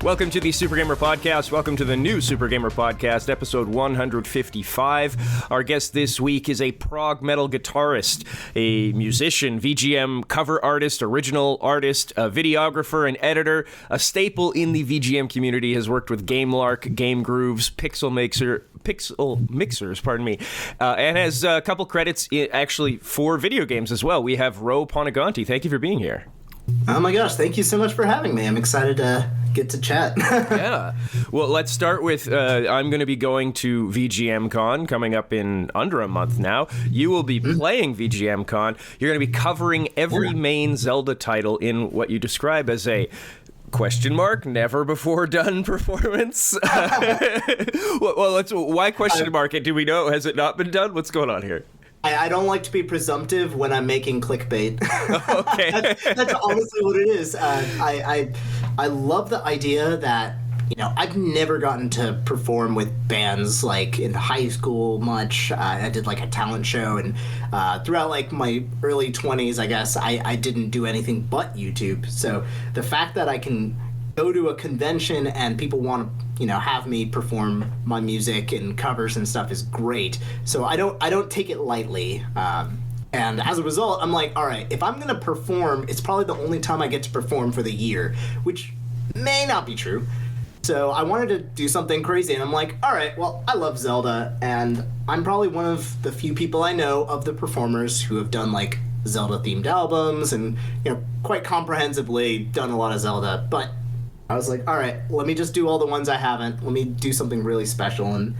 Welcome to the Super Gamer Podcast. Welcome to the new Super Gamer Podcast, episode 155. Our guest this week is a prog metal guitarist, a musician, VGM cover artist, original artist, a videographer, and editor, a staple in the VGM community, has worked with Gamelark, Game Grooves, Pixel Mixers, and has a couple credits actually for video games as well. We have Panuganti. Thank you for being here. Oh my gosh, thank you so much for having me. I'm excited to get to chat. Yeah. Well, let's start with, I'm going to be going to VGM Con coming up in under a month now. You will be playing VGM Con. You're going to be covering every main Zelda title in what you describe as a never before done performance. Why question mark it? Do we know? Has it not been done? What's going on here? I don't like to be presumptive when I'm making clickbait. Okay. That's honestly what it is. I love the idea that, I've never gotten to perform with bands like in high school much. I did like a talent show, and throughout like my early 20s, I guess, I didn't do anything but YouTube. So the fact that I can go to a convention and people want to, have me perform my music and covers and stuff is great. So I don't take it lightly. And as a result, I'm like, all right, if I'm going to perform, it's probably the only time I get to perform for the year, which may not be true. So I wanted to do something crazy, and I'm like, all right, well, I love Zelda, and I'm probably one of the few people I know of the performers who have done like Zelda-themed albums and, quite comprehensively done a lot of Zelda, but I was like, all right, let me just do all the ones I haven't. Let me do something really special, and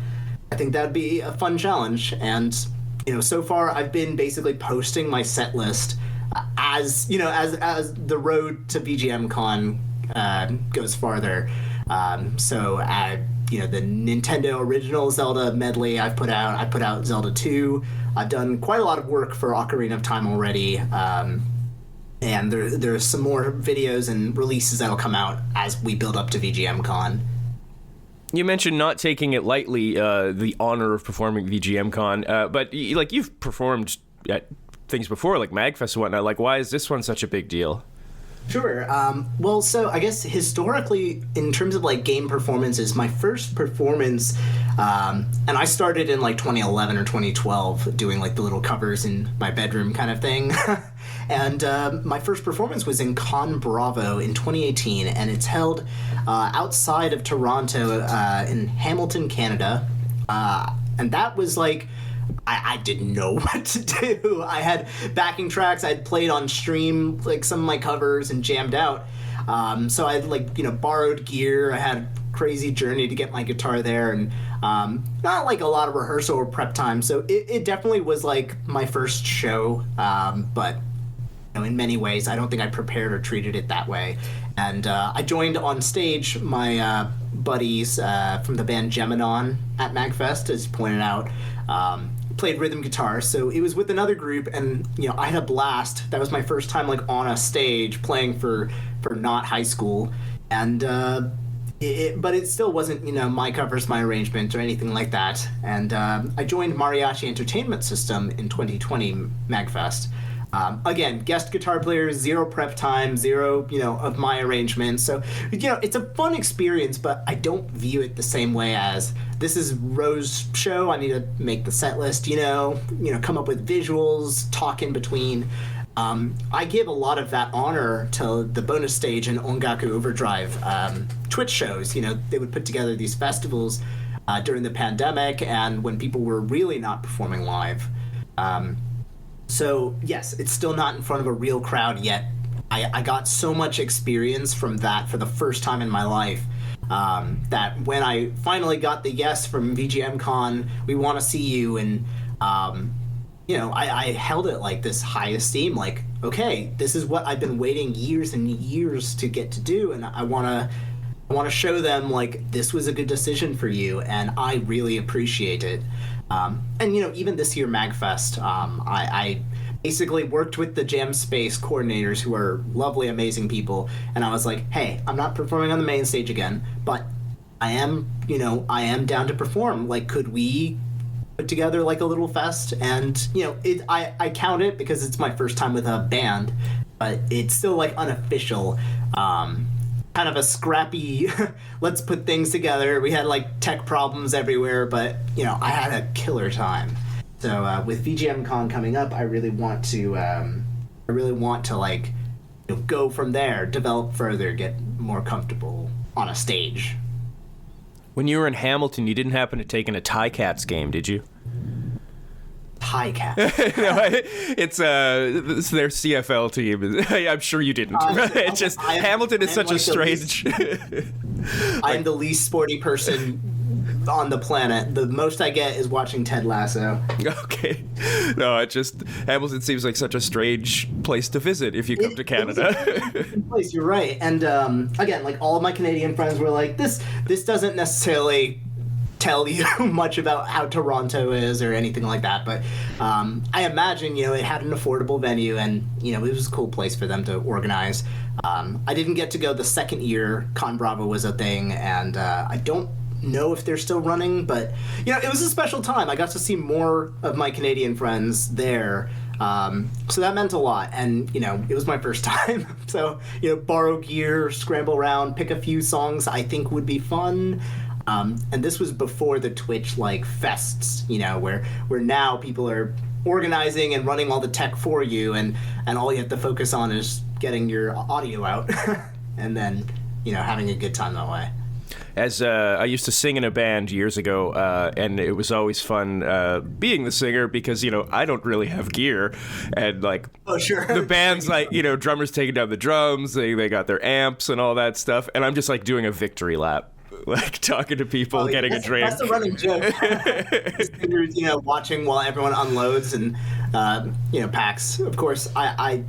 I think that'd be a fun challenge. And so far I've been basically posting my set list as the road to VGM Con goes farther. So the Nintendo original Zelda medley I put out Zelda 2. I've done quite a lot of work for Ocarina of Time already. And there's some more videos and releases that'll come out as we build up to VGM Con. You mentioned not taking it lightly, the honor of performing VGM Con, but you've performed at things before, like MagFest and whatnot. Like, why is this one such a big deal? Sure. Well, so I guess historically, in terms of like game performances, my first performance, and I started in like 2011 or 2012 doing like the little covers in my bedroom kind of thing. And my first performance was in Con Bravo in 2018, and it's held outside of Toronto in Hamilton, Canada. And that was like, I didn't know what to do. I had backing tracks. I had played on stream like some of my covers and jammed out. So I had borrowed gear. I had a crazy journey to get my guitar there, and not like a lot of rehearsal or prep time. So it definitely was like my first show, but in many ways, I don't think I prepared or treated it that way. And I joined on stage my buddies from the band Geminon at MagFest, as you pointed out, played rhythm guitar. So it was with another group, and I had a blast. That was my first time like on a stage playing for not high school, and but it still wasn't my covers, my arrangements, or anything like that. And I joined Mariachi Entertainment System in 2020 MagFest. Again, guest guitar player, zero prep time, zero, of my arrangements. So, it's a fun experience, but I don't view it the same way as this is Rose's show. I need to make the set list, come up with visuals, talk in between. I give a lot of that honor to the bonus stage and Ongaku Overdrive Twitch shows. They would put together these festivals during the pandemic and when people were really not performing live. So, yes, it's still not in front of a real crowd yet. I got so much experience from that for the first time in my life that when I finally got the yes from VGM Con, we want to see you, and, I held it like this high esteem, like, okay, this is what I've been waiting years and years to get to do, and I want to show them, like, this was a good decision for you, and I really appreciate it. And even this year MagFest, I basically worked with the Jam Space coordinators, who are lovely, amazing people, and I was like, hey, I'm not performing on the main stage again, but I am down to perform. Like, could we put together like a little fest? And I count it because it's my first time with a band, but it's still like unofficial. kind of a scrappy, let's put things together. We had like tech problems everywhere, but I had a killer time. So with VGM Con coming up, I really want to like go from there, develop further, get more comfortable on a stage. When you were in Hamilton, you didn't happen to take in a Ticats game, did you? Ticats? No, it's their CFL team. I'm sure you didn't. It's just Hamilton is such a strange. I'm the least sporty person on the planet. The most I get is watching Ted Lasso. Okay. No, it just Hamilton seems like such a strange place to visit if you come to Canada. Place, you're right. And again, like all of my Canadian friends were like, this doesn't necessarily tell you much about how Toronto is or anything like that, but I imagine it had an affordable venue, and it was a cool place for them to organize. I didn't get to go the second year Con Bravo was a thing, and I don't know if they're still running, but it was a special time. I got to see more of my Canadian friends there, so that meant a lot. And it was my first time, so borrow gear, scramble around, pick a few songs I think would be fun. And this was before the Twitch like fests, where now people are organizing and running all the tech for you, and all you have to focus on is getting your audio out and then having a good time that way. As I used to sing in a band years ago, and it was always fun being the singer because, I don't really have gear. And, like, oh, sure. The band's, like, drummers taking down the drums, they got their amps and all that stuff. And I'm just, like, doing a victory lap, like, talking to people, getting a drink. That's the running joke. Singers, watching while everyone unloads and, packs. Of course, I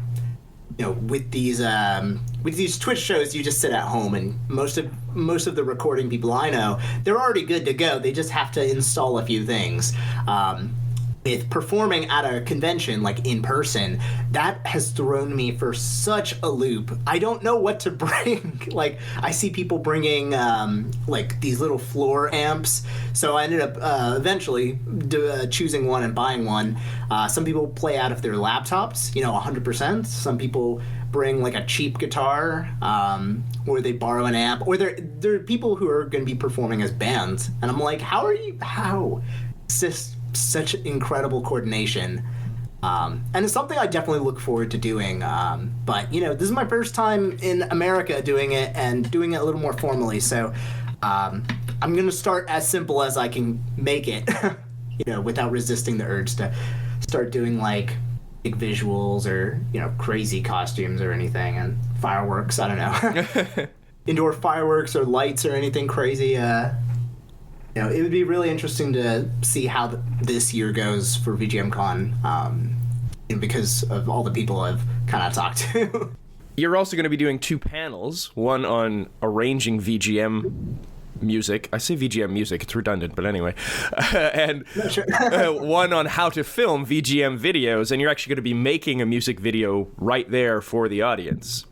with these Twitch shows, you just sit at home, and most of the recording people I know, they're already good to go. They just have to install a few things. With performing at a convention, like in person, that has thrown me for such a loop. I don't know what to bring. Like, I see people bringing like these little floor amps, so I ended up eventually choosing one and buying one. Some people play out of their laptops, 100%. Some people bring like a cheap guitar, or they borrow an amp, or there are people who are going to be performing as bands, and I'm like, how? It's just such incredible coordination, and it's something I definitely look forward to doing, but this is my first time in America doing it, and doing it a little more formally, so I'm gonna start as simple as I can make it, without resisting the urge to start doing like big visuals or crazy costumes or anything, and fireworks. I don't know. Indoor fireworks or lights or anything crazy. It would be really interesting to see how this year goes for VGM Con, because of all the people I've kind of talked to. You're also going to be doing 2 panels, one on arranging VGM music. I say VGM music, it's redundant, but anyway. And one on how to film VGM videos, and you're actually going to be making a music video right there for the audience.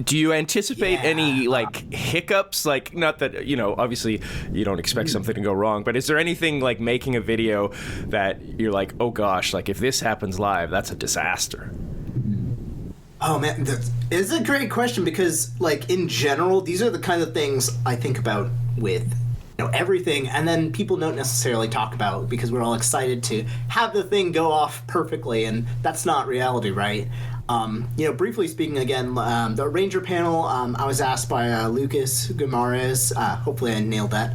Do you anticipate any, like, hiccups? Like, not that, obviously you don't expect something to go wrong, but is there anything, like, making a video that you're like, oh gosh, like, if this happens live, that's a disaster? Oh, man, it's a great question because, like, in general, these are the kind of things I think about with, everything, and then people don't necessarily talk about because we're all excited to have the thing go off perfectly, and that's not reality, right? Briefly speaking again, the Ranger panel, I was asked by Lucas Guimaraes, hopefully I nailed that,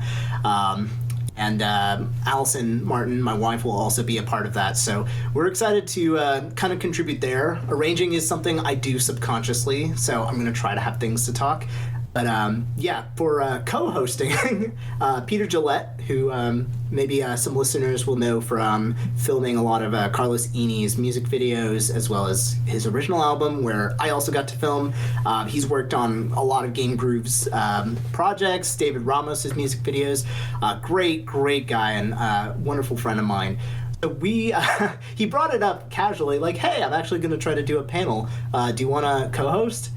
and Allison Martin, my wife, will also be a part of that, so we're excited to kind of contribute there. Arranging is something I do subconsciously, so I'm going to try to have things to talk. But for co-hosting, Peter Gillette, who maybe some listeners will know from filming a lot of Carlos Ini's music videos, as well as his original album, where I also got to film. He's worked on a lot of Game Groove's projects, David Ramos' music videos. Great guy and wonderful friend of mine. So he brought it up casually, like, hey, I'm actually going to try to do a panel. Do you want to co-host?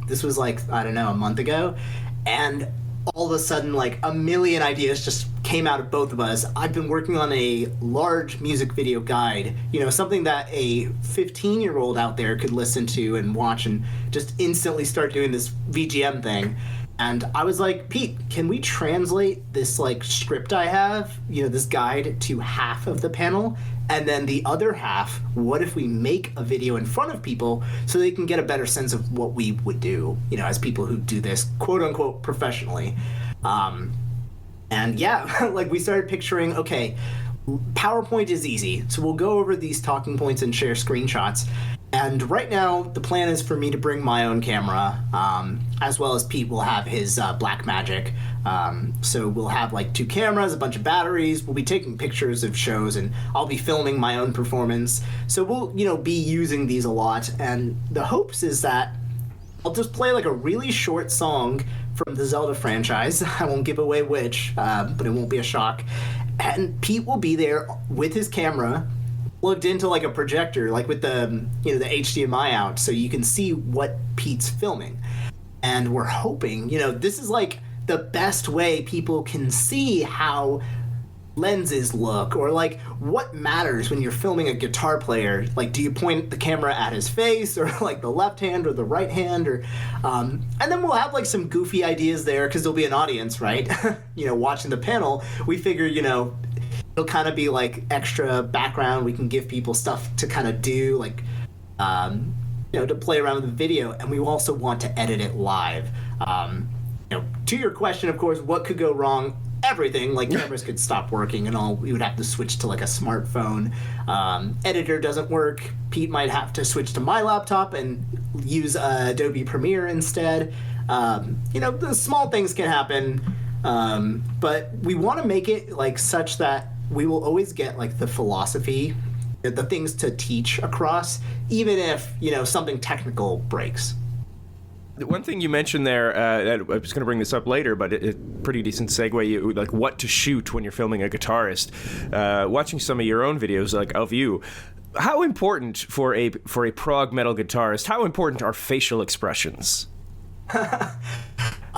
This was like, I don't know, a month ago, and all of a sudden, like, a million ideas just came out of both of us. I've been working on a large music video guide, something that a 15-year-old out there could listen to and watch and just instantly start doing this VGM thing. And I was like, Pete, can we translate this like script I have, this guide, to half of the panel? And then the other half, what if we make a video in front of people so they can get a better sense of what we would do, as people who do this quote unquote professionally. And yeah, like we started picturing, okay, PowerPoint is easy. So we'll go over these talking points and share screenshots. And right now, the plan is for me to bring my own camera, as well as Pete will have his Blackmagic. So we'll have like 2 cameras, a bunch of batteries. We'll be taking pictures of shows, and I'll be filming my own performance. So we'll, be using these a lot. And the hopes is that I'll just play like a really short song from the Zelda franchise. I won't give away which, but it won't be a shock. And Pete will be there with his camera, plugged into like a projector, like with the the HDMI out, so you can see what Pete's filming. And we're hoping, this is like the best way people can see how lenses look, or like what matters when you're filming a guitar player. Like, do you point the camera at his face, or like the left hand or the right hand, or and then we'll have like some goofy ideas there because there'll be an audience, right? Watching the panel. We figure, it'll kind of be like extra background. We can give people stuff to kind of do, like, to play around with the video, and we also want to edit it live. To your question, of course, what could go wrong? Everything. Like, cameras could stop working and all. We would have to switch to like a smartphone. Editor doesn't work. Pete might have to switch to my laptop and use Adobe Premiere instead. The small things can happen, but we want to make it like such that we will always get like the philosophy, the things to teach across, even if something technical breaks. One thing you mentioned there, I was going to bring this up later, but a pretty decent segue, like what to shoot when you're filming a guitarist. Watching some of your own videos, like of you, how important for a prog metal guitarist, how important are facial expressions?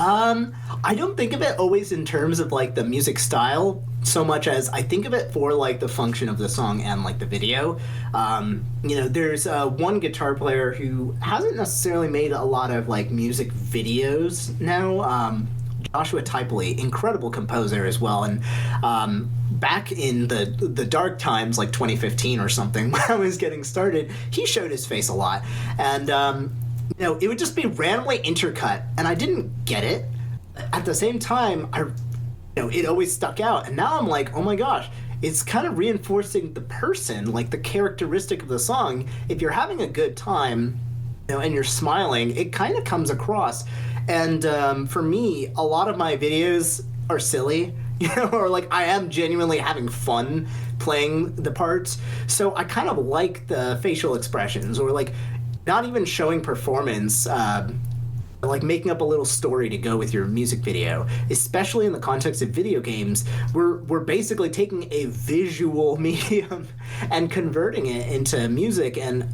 I don't think of it always in terms of like the music style so much as I think of it for like the function of the song and like the video. There's one guitar player who hasn't necessarily made a lot of like music videos now. Joshua Typely, incredible composer as well. And back in the dark times, like 2015 or something, when I was getting started, he showed his face a lot. And it would just be randomly intercut, and I didn't get it. At the same time, it always stuck out, and now I'm like, oh my gosh, it's kind of reinforcing the person, like the characteristic of the song. If you're having a good time, and you're smiling, it kind of comes across. And for me, a lot of my videos are silly, or like I am genuinely having fun playing the parts. So I kind of like the facial expressions, or like not even showing performance, like making up a little story to go with your music video, especially in the context of video games. We're basically taking a visual medium and converting it into music. And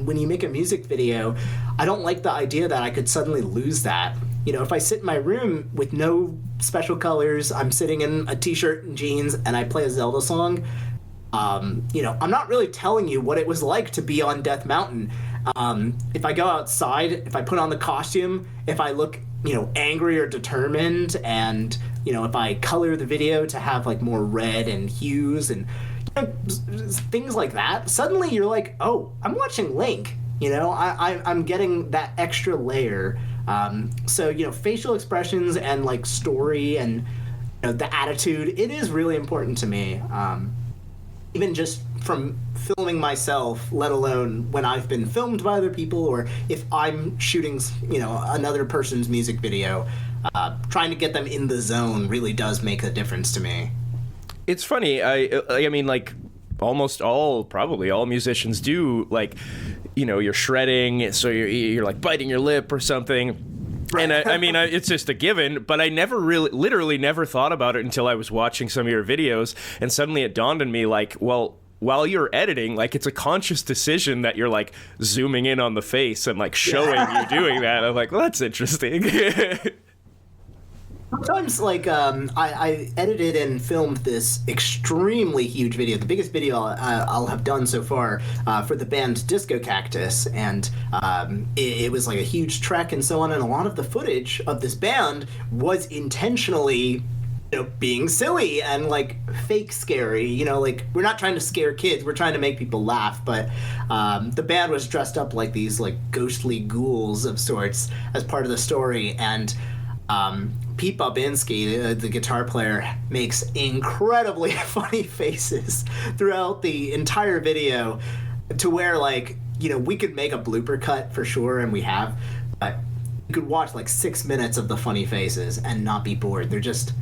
when you make a music video, I don't like the idea that I could suddenly lose that. If I sit in my room with no special colors, I'm sitting in a t-shirt and jeans, and I play a Zelda song, I'm not really telling you what it was like to be on Death Mountain. If I go outside, if I put on the costume, if I look, angry or determined, and, if I color the video to have like more red and hues and things like that, suddenly you're like, oh, I'm watching Link, I'm getting that extra layer. So, facial expressions and like story and the attitude, it is really important to me. Even just from filming myself, let alone when I've been filmed by other people, or if I'm shooting, another person's music video, trying to get them in the zone really does make a difference to me. It's funny. I mean, like probably all musicians do, like, you're shredding, so you're like biting your lip or something. And it's just a given, but I literally never thought about it until I was watching some of your videos, and suddenly it dawned on me, like, well, while you're editing, like, it's a conscious decision that you're like zooming in on the face and like showing you doing that. I'm like, well, that's interesting. sometimes, like, I edited and filmed this extremely huge video, the biggest video I'll have done so far, for the band Disco Cactus, and it was like a huge trek and so on, and a lot of the footage of this band was intentionally, being silly and like fake scary. Like, we're not trying to scare kids, we're trying to make people laugh. But the band was dressed up like these like ghostly ghouls of sorts as part of the story, and Pete Bobinski, the guitar player, makes incredibly funny faces throughout the entire video, to where, like, we could make a blooper cut for sure, and we have, but you could watch like 6 minutes of the funny faces and not be bored. They're just,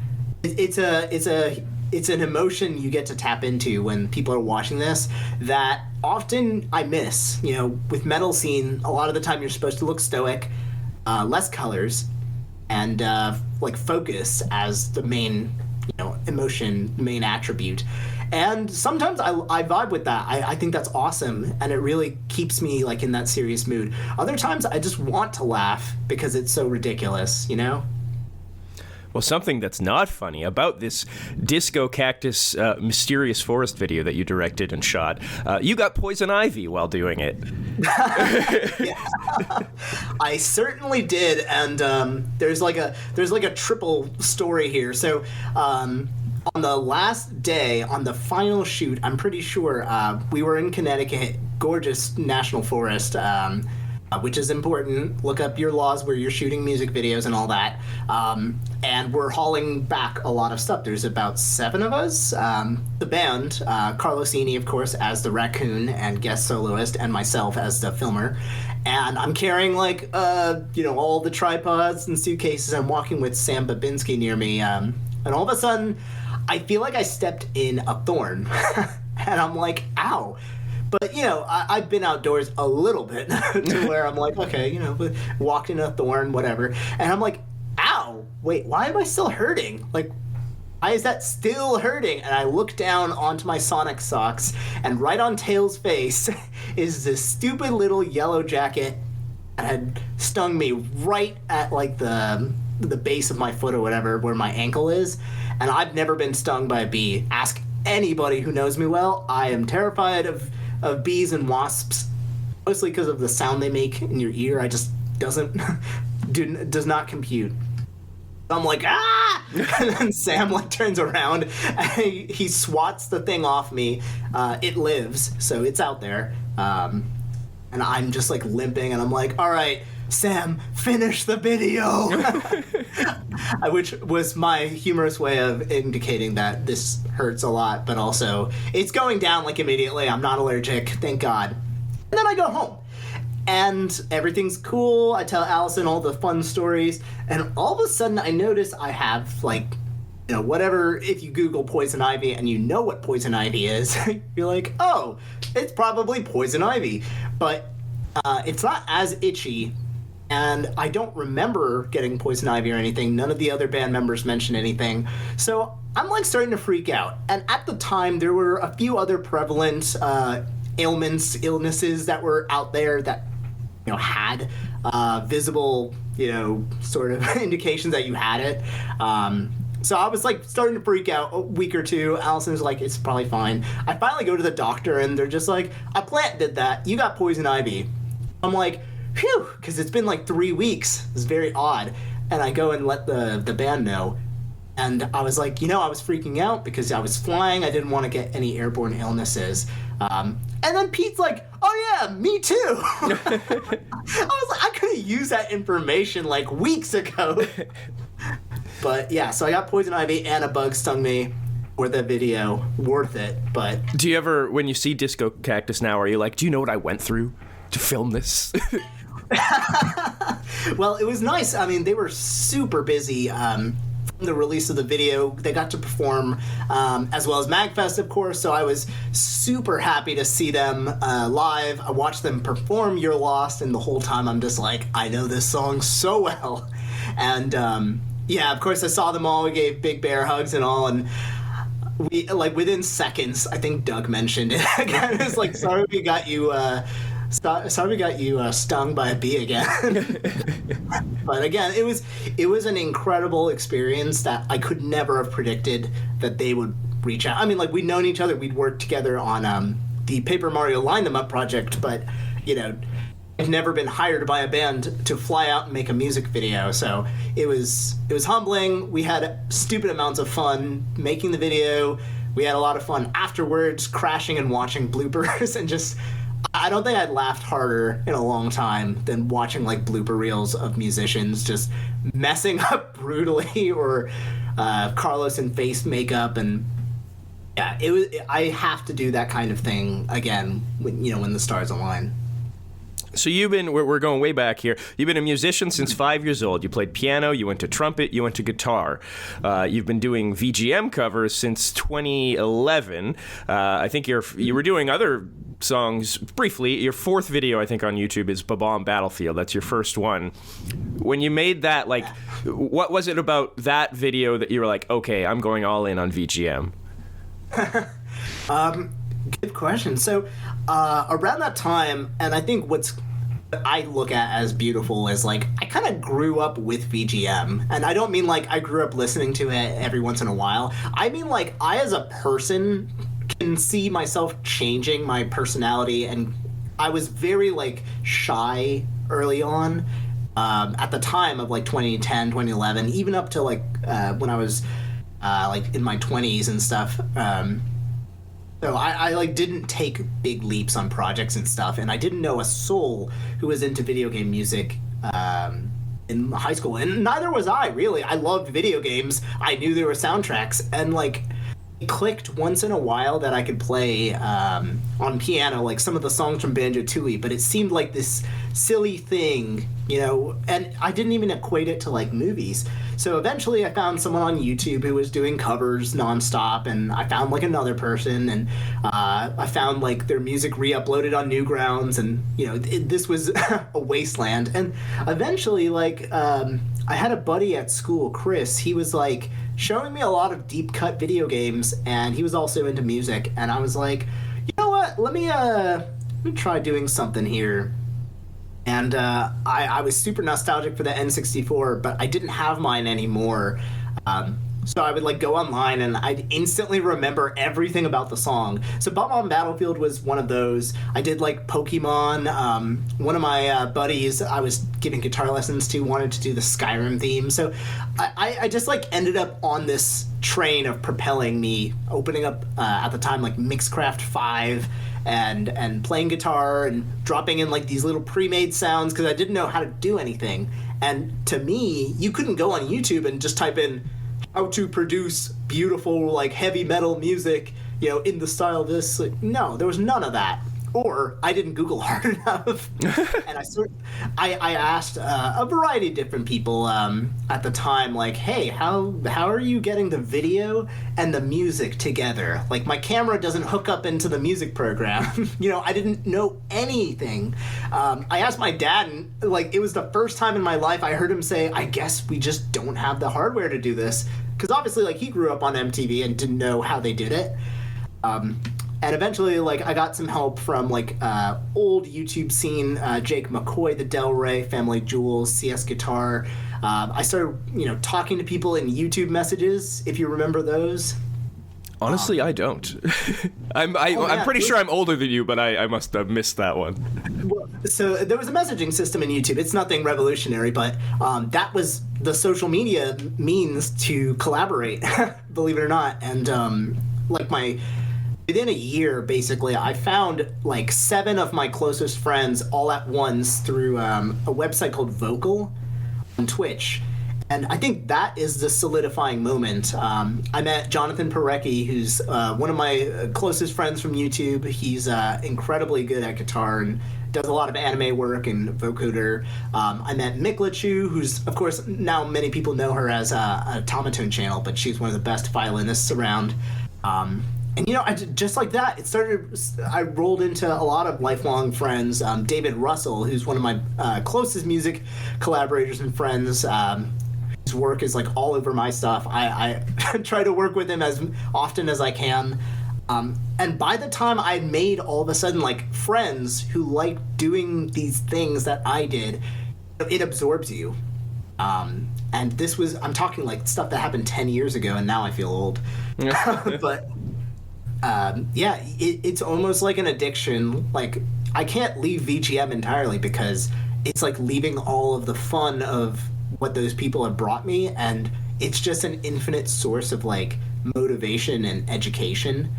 it's an emotion you get to tap into when people are watching this that often I miss. With metal scene, a lot of the time you're supposed to look stoic, less colors, and like focus as the main, emotion, main attribute. And sometimes I vibe with that. I think that's awesome, and it really keeps me like in that serious mood. Other times I just want to laugh because it's so ridiculous, Well, something that's not funny about this Disco Cactus Mysterious Forest video that you directed and shot, you got poison ivy while doing it. Yeah. I certainly did, and there's like a triple story here. So on the last day, on the final shoot, I'm pretty sure we were in Connecticut, gorgeous national forest, which is important. Look up your laws where you're shooting music videos and all that. And we're hauling back a lot of stuff. There's about 7 of us. The band, Carlosini, of course, as the raccoon and guest soloist, and myself as the filmer. And I'm carrying, like, all the tripods and suitcases. I'm walking with Sam Babinski near me. And all of a sudden, I feel like I stepped in a thorn. And I'm like, ow. But, I've been outdoors a little bit to where I'm like, okay, walked in a thorn, whatever. And I'm like, ow, wait, why am I still hurting? Like, why is that still hurting? And I look down onto my Sonic socks, and right on Tails' face is this stupid little yellow jacket that had stung me right at, like, the base of my foot or whatever, where my ankle is. And I've never been stung by a bee. Ask anybody who knows me well. I am terrified of bees and wasps, mostly because of the sound they make in your ear. I just does not compute. I'm like, ah! And then Sam like turns around and he swats the thing off me. It lives, so it's out there. And I'm just like limping, and I'm like, all right, Sam, finish the video. Which was my humorous way of indicating that this hurts a lot, but also it's going down like immediately. I'm not allergic, thank God. And then I go home, and everything's cool. I tell Allison all the fun stories, and all of a sudden I notice I have, like, whatever, if you Google poison ivy and you know what poison ivy is, you're like, oh, it's probably poison ivy. But it's not as itchy. And I don't remember getting poison ivy or anything. None of the other band members mentioned anything. So I'm like starting to freak out. And at the time, there were a few other prevalent illnesses that were out there that, had visible, sort of indications that you had it. So I was like starting to freak out a week or two. Allison was like, it's probably fine. I finally go to the doctor, and they're just like, a plant did that. You got poison ivy. I'm like, phew, because it's been like 3 weeks. It's very odd. And I go and let the band know. And I was like, I was freaking out because I was flying. I didn't want to get any airborne illnesses. And then Pete's like, oh yeah, me too. I was like, I could have used that information like weeks ago. But yeah, so I got poison ivy and a bug stung me for the video. Worth it, but... Do you ever, when you see Disco Cactus now, are you like, do you know what I went through to film this? Well, it was nice. I mean, they were super busy from the release of the video. They got to perform as well as MagFest, of course, so I was super happy to see them live. I watched them perform You're Lost, and the whole time I'm just like, I know this song so well. And yeah, of course, I saw them all. We gave big bear hugs and all, and we, like, within seconds, I think Doug mentioned it again. It's like, sorry we got you Sorry we got you stung by a bee again. But again, it was an incredible experience that I could never have predicted that they would reach out. I mean, like, we'd known each other, we'd worked together on the Paper Mario Line Them Up project, but, you know, I've never been hired by a band to fly out and make a music video. So it was humbling. We had stupid amounts of fun making the video. We had a lot of fun afterwards, crashing and watching bloopers, and just, I don't think I'd laughed harder in a long time than watching like blooper reels of musicians just messing up brutally, or Carlos in face makeup. And yeah, I have to do that kind of thing again when the stars align. So we're going way back here. You've been a musician since 5 years old. You played piano, you went to trumpet, you went to guitar. You've been doing VGM covers since 2011. I think you were doing other songs briefly. Your fourth video, I think, on YouTube is Ba-Bomb Battlefield. That's your first one. When you made that, like, what was it about that video that you were like, okay, I'm going all in on VGM? Good question. So around that time, and I think what I look at as beautiful is, like, I kind of grew up with VGM, and I don't mean like I grew up listening to it every once in a while. I mean, like, I as a person can see myself changing my personality, and I was very like shy early on at the time of like 2010, 2011, even up to like when I was like in my 20s and stuff. So I like didn't take big leaps on projects and stuff, and I didn't know a soul who was into video game music in high school, and neither was I, really. I loved video games. I knew there were soundtracks, and like it clicked once in a while that I could play on piano like some of the songs from Banjo-Tooie, but it seemed like this silly thing, and I didn't even equate it to like movies. So eventually I found someone on YouTube who was doing covers nonstop, and I found like another person, and I found like their music re-uploaded on Newgrounds, and this was a wasteland. And eventually, like, I had a buddy at school, Chris. He was like showing me a lot of deep cut video games, and he was also into music, and I was like, you know what, let me try doing something here. And I was super nostalgic for the N64, but I didn't have mine anymore. So I would like go online, and I'd instantly remember everything about the song. So Ba-Bomb Battlefield was one of those. I did like Pokemon. One of my buddies I was giving guitar lessons to wanted to do the Skyrim theme. So I just like ended up on this train of propelling me, opening up at the time like Mixcraft 5, and playing guitar and dropping in like these little pre-made sounds because I didn't know how to do anything. And to me, you couldn't go on YouTube and just type in how to produce beautiful like heavy metal music, in the style of this. Like, no, there was none of that. Or I didn't Google hard enough. And I asked a variety of different people at the time, like, hey, how are you getting the video and the music together? Like, my camera doesn't hook up into the music program. I didn't know anything. I asked my dad, and like, it was the first time in my life I heard him say, I guess we just don't have the hardware to do this. Because obviously, like, he grew up on MTV and didn't know how they did it. And eventually, like, I got some help from, like, old YouTube scene, Jake McCoy, the Del Rey, Family Jewels, CS Guitar. I started, talking to people in YouTube messages, if you remember those. Honestly, I don't. I'm pretty sure I'm older than you, but I must have missed that one. Well, so there was a messaging system in YouTube. It's nothing revolutionary, but that was the social media means to collaborate, believe it or not. And, within a year, basically, I found like 7 of my closest friends all at once through a website called Vocal on Twitch. And I think that is the solidifying moment. I met Jonathan Parecki, who's one of my closest friends from YouTube. He's incredibly good at guitar and does a lot of anime work and vocoder. I met Miklachu, who's, of course, now many people know her as a Tomatone channel, but she's one of the best violinists around. And, just like that, I rolled into a lot of lifelong friends. David Russell, who's one of my closest music collaborators and friends, his work is like all over my stuff. I try to work with him as often as I can. And by the time I made all of a sudden like friends who liked doing these things that I did, it absorbs you. And this was, I'm talking like stuff that happened 10 years ago, and now I feel old. But yeah, it's almost like an addiction. Like, I can't leave VGM entirely because it's like leaving all of the fun of what those people have brought me, and it's just an infinite source of like motivation and education.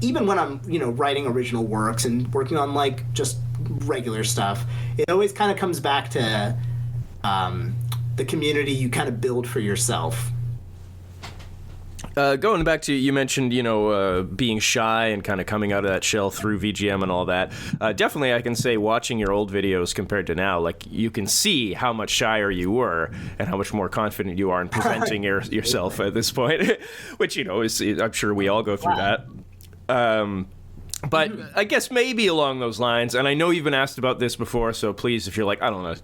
Even when I'm, writing original works and working on like just regular stuff, it always kind of comes back to the community you kind of build for yourself. Going back to, you mentioned, being shy and kind of coming out of that shell through VGM and all that. Definitely, I can say watching your old videos compared to now, like, you can see how much shyer you were and how much more confident you are in presenting yourself at this point, which, is, I'm sure we all go through that. But I guess maybe along those lines, and I know you've been asked about this before, so please, if you're like, I don't know,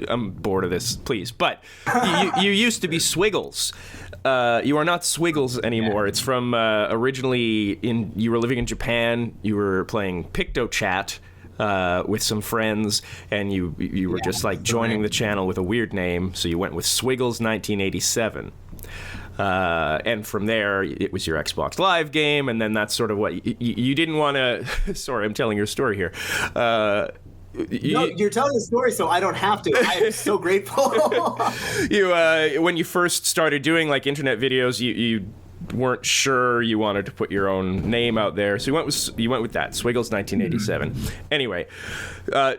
I'm bored of this, please. But you used to be Swiggles. You are not Swiggles anymore. It's from originally you were living in Japan. You were playing PictoChat with some friends, and you were just like joining the channel with a weird name, so you went with Swiggles 1987. And from there, it was your Xbox Live game, and then that's sort of what you didn't want to. Sorry, I'm telling your story here. No, you're telling the story, so I don't have to. I am so grateful. When you first started doing like internet videos, you weren't sure you wanted to put your own name out there, so you went with that, Swiggles 1987. Anyway,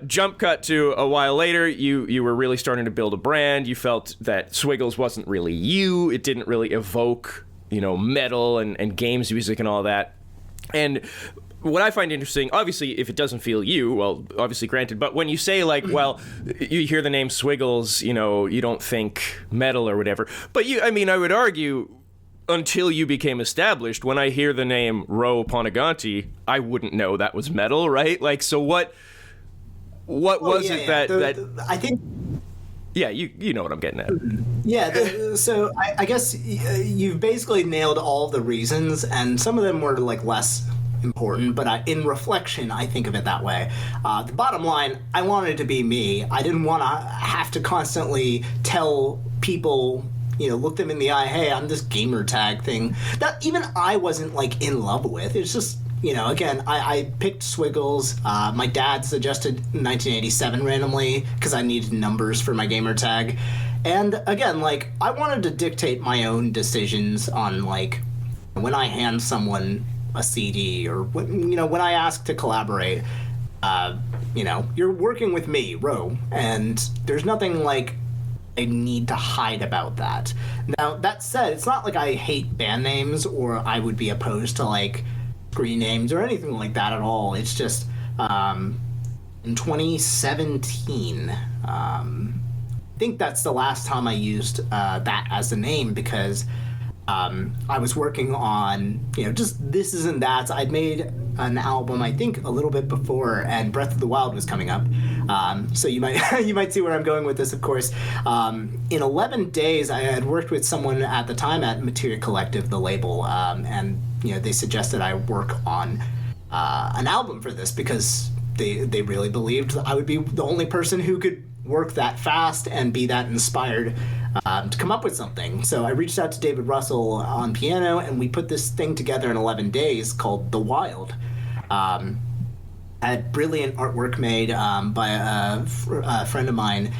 jump cut to a while later, you were really starting to build a brand. You felt that Swiggles wasn't really you. It didn't really evoke, metal and games music and all that. And what I find interesting, obviously, if it doesn't feel you, well, obviously granted, but when you say, like, well, you hear the name Swiggles, you don't think metal or whatever. But I would argue, until you became established, when I hear the name Ro Panuganti, I wouldn't know that was metal, right? Like, so what was it that I think... Yeah, you know what I'm getting at. Yeah, so I guess you've basically nailed all the reasons, and some of them were, like, less important, but in reflection, I think of it that way. The bottom line, I wanted to be me. I didn't want to have to constantly tell people, look them in the eye, hey, I'm this gamer tag thing that even I wasn't, like, in love with. It's just, again, I picked Swiggles. My dad suggested 1987 randomly because I needed numbers for my gamer tag. And again, like, I wanted to dictate my own decisions on, like, when I hand someone a CD, or when I ask to collaborate, you're working with me, Ro, and there's nothing like I need to hide about that. Now, that said, it's not like I hate band names or I would be opposed to like screen names or anything like that at all. It's just in 2017, I think that's the last time I used that as a name, because I was working on, just this and that. I'd made an album, I think, a little bit before, and Breath of the Wild was coming up. So you might see where I'm going with this, of course. In 11 days, I had worked with someone at the time at Materia Collective, the label, and they suggested I work on an album for this because they really believed I would be the only person who could work that fast and be that inspired to come up with something. So I reached out to David Russell on piano, and we put this thing together in 11 days called The Wild. I had brilliant artwork made by a friend of mine,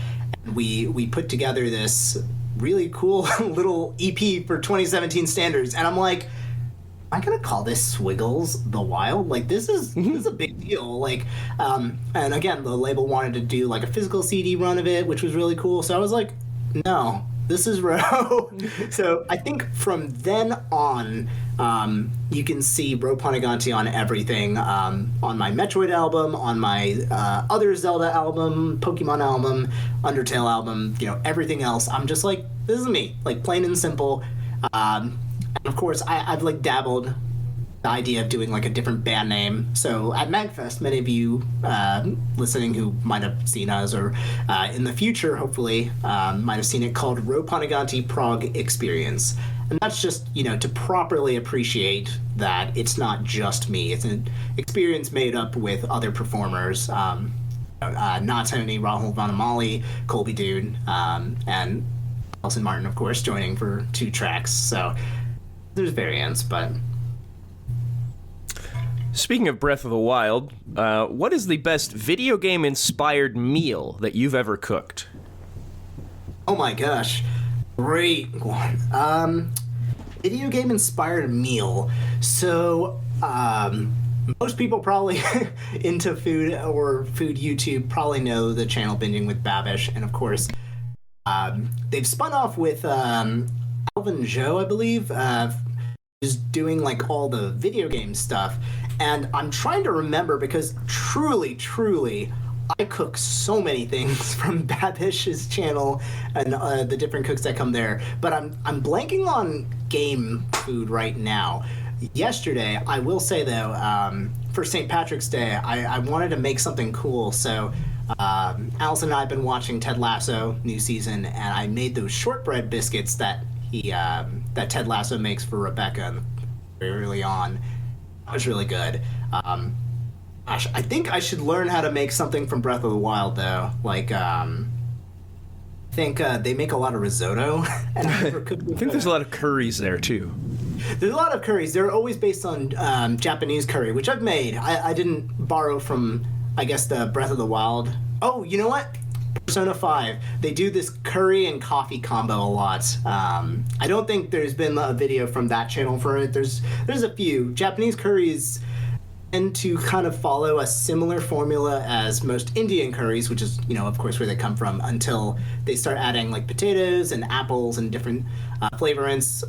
and we put together this really cool little EP for 2017 standards, and I'm like, am I gonna call this Swiggles The Wild? Like, this is a big deal. Like, and again, the label wanted to do like a physical CD run of it, which was really cool. So I was like, no, this is Ro. So I think from then on, you can see Ro Panuganti on everything. On my Metroid album, on my other Zelda album, Pokemon album, Undertale album, everything else. I'm just like, this is me, like plain and simple. Of course, I've like dabbled the idea of doing like a different band name. So at MagFest, many of you listening who might have seen us, or in the future, hopefully, might have seen it, called Ro Panuganti Prague Experience. And that's just, to properly appreciate that it's not just me. It's an experience made up with other performers. Not Tony, Rahul Vanamali, Colby Dune, and Alison Martin, of course, joining for 2 tracks. So there's variants, but... Speaking of Breath of the Wild, what is the best video game-inspired meal that you've ever cooked? Oh my gosh. Great one. Video game-inspired meal. So, most people probably into food or food YouTube probably know the channel Binging with Babish, and of course, they've spun off with Alvin Joe, I believe, is doing like all the video game stuff. And I'm trying to remember because truly, I cook so many things from Babish's channel and the different cooks that come there. But I'm blanking on game food right now. Yesterday, I will say though, for St. Patrick's Day, I wanted to make something cool. So Allison and I have been watching Ted Lasso new season, and I made those shortbread biscuits that that Ted Lasso makes for Rebecca very early on. That was really good. Gosh, I think I should learn how to make something from Breath of the Wild though. Like, I think they make a lot of risotto. And I think there's a lot of curries there too. There's a lot of curries. They're always based on Japanese curry, which I've made. I didn't borrow from, I guess, the Breath of the Wild. Oh, you know what? Persona 5. They do this curry and coffee combo a lot. I don't think there's been a video from that channel for it. There's a few. Japanese curries tend to kind of follow a similar formula as most Indian curries, which is, of course, where they come from, until they start adding like potatoes and apples and different flavorants.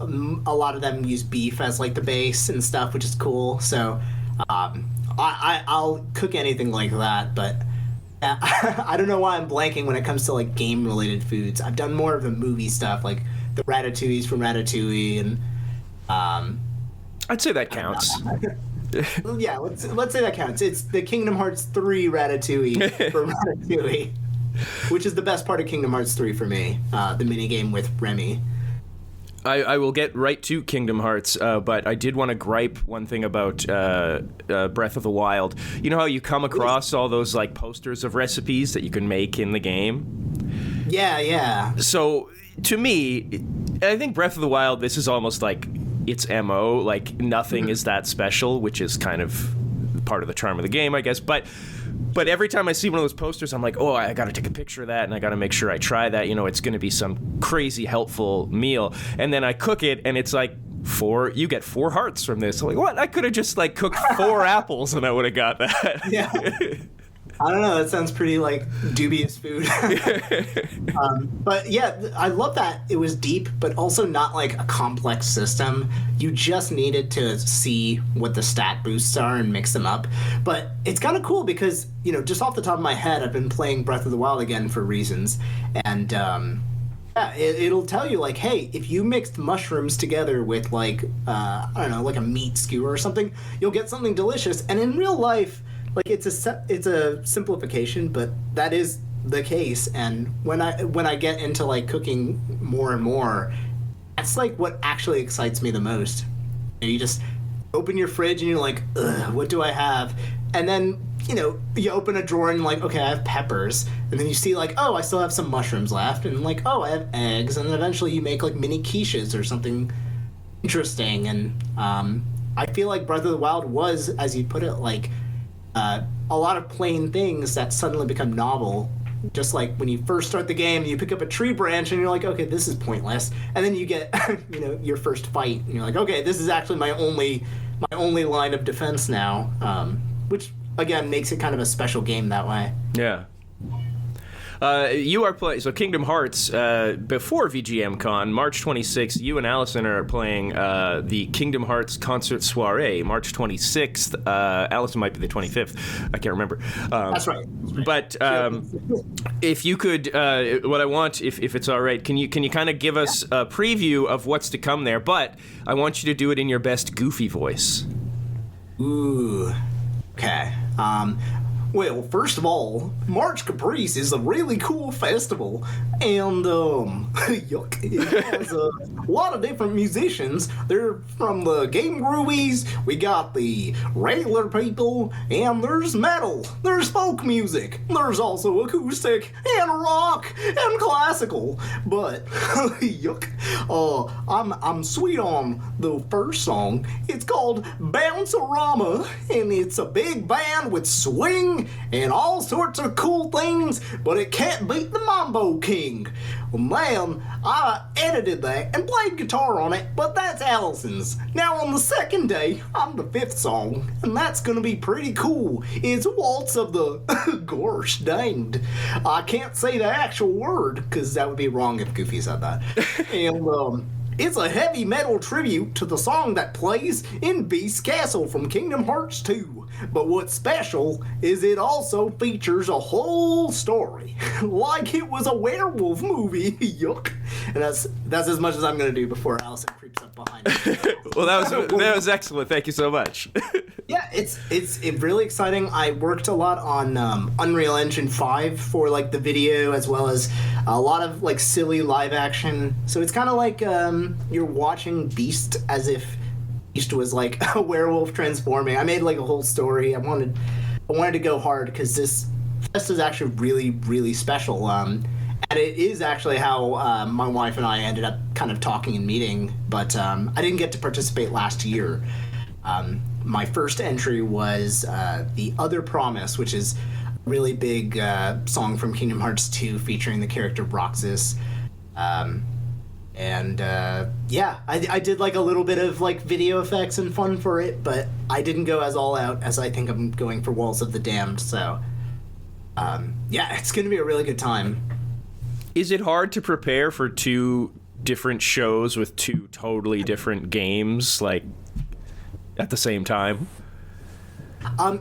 A lot of them use beef as like the base and stuff, which is cool. So I'll cook anything like that, but I don't know why I'm blanking when it comes to like game related foods. I've done more of the movie stuff, like the ratatouilles from Ratatouille, and I'd say that counts. Yeah, let's say that counts. It's the Kingdom Hearts 3 Ratatouille from Ratatouille, which is the best part of Kingdom Hearts 3 for me, the minigame with Remy. I will get right to Kingdom Hearts, but I did want to gripe one thing about Breath of the Wild. You know how you come across all those like posters of recipes that you can make in the game? Yeah. So, to me, I think Breath of the Wild, this is almost like its MO. Like, nothing is that special, which is kind of part of the charm of the game, I guess. But every time I see one of those posters, I'm like, oh, I got to take a picture of that, and I got to make sure I try that. It's going to be some crazy helpful meal. And then I cook it, and it's like, you get 4 hearts from this. I'm like, what? I could have just like cooked 4 apples, and I would have got that. Yeah. I don't know. That sounds pretty like dubious food. But yeah, I love that it was deep, but also not like a complex system. You just needed to see what the stat boosts are and mix them up. But it's kind of cool because, just off the top of my head, I've been playing Breath of the Wild again for reasons. And yeah, it'll tell you like, hey, if you mixed mushrooms together with like, I don't know, like a meat skewer or something, you'll get something delicious. And in real life, like it's a simplification, but that is the case. And when I get into like cooking more and more, that's like what actually excites me the most. You just open your fridge and you're like, ugh, what do I have? And then you open a drawer and like, okay, I have peppers, and then you see like, oh, I still have some mushrooms left, and like, oh, I have eggs, and then eventually you make like mini quiches or something interesting. And I feel like Breath of the Wild was, as you put it, like a lot of plain things that suddenly become novel. Just like when you first start the game, you pick up a tree branch and you're like, okay, this is pointless. And then you get, your first fight, and you're like, okay, this is actually my only line of defense now. Which again makes it kind of a special game that way. Yeah. You are playing, so Kingdom Hearts, before VGM Con, March 26th, you and Allison are playing the Kingdom Hearts Concert Soiree, March 26th. Allison might be the 25th. I can't remember. That's right. But if you could, what I want, if it's all right, can you kind of give us a preview of what's to come there? But I want you to do it in your best Goofy voice. Ooh. Okay. Well, first of all, March Caprice is a really cool festival, and, yuck, it has a lot of different musicians. They're from the Game Groovies, we got the regular people, and there's metal, there's folk music, there's also acoustic, and rock, and classical, but, yuck, I'm sweet on the first song. It's called Bounce-A-Rama, and it's a big band with swing and all sorts of cool things, but it can't beat the Mambo King. Well, man, I edited that and played guitar on it, but that's Allison's. Now on the second day, I'm the fifth song, and that's gonna be pretty cool. It's Waltz of the Gosh danged. I can't say the actual word, because that would be wrong if Goofy said that. And, it's a heavy metal tribute to the song that plays in Beast Castle from Kingdom Hearts 2. But what's special is it also features a whole story, like it was a werewolf movie. Yuck. And that's as much as I'm gonna do before Allison creeps up behind me. Well, that was excellent. Thank you so much. Yeah, it's really exciting. I worked a lot on Unreal Engine 5 for like the video, as well as a lot of like silly live action. So it's kind of like you're watching Beast as if Beast was like a werewolf transforming. I made like a whole story. I wanted to go hard because this is actually really, really special. And it is actually how my wife and I ended up kind of talking and meeting. But I didn't get to participate last year. My first entry was The Other Promise, which is a really big song from Kingdom Hearts 2 featuring the character Roxas. Yeah, I did like a little bit of like video effects and fun for it, but I didn't go as all out as I think I'm going for Walls of the Damned. So, yeah, it's going to be a really good time. Is it hard to prepare for two different shows with two totally different games, like, at the same time?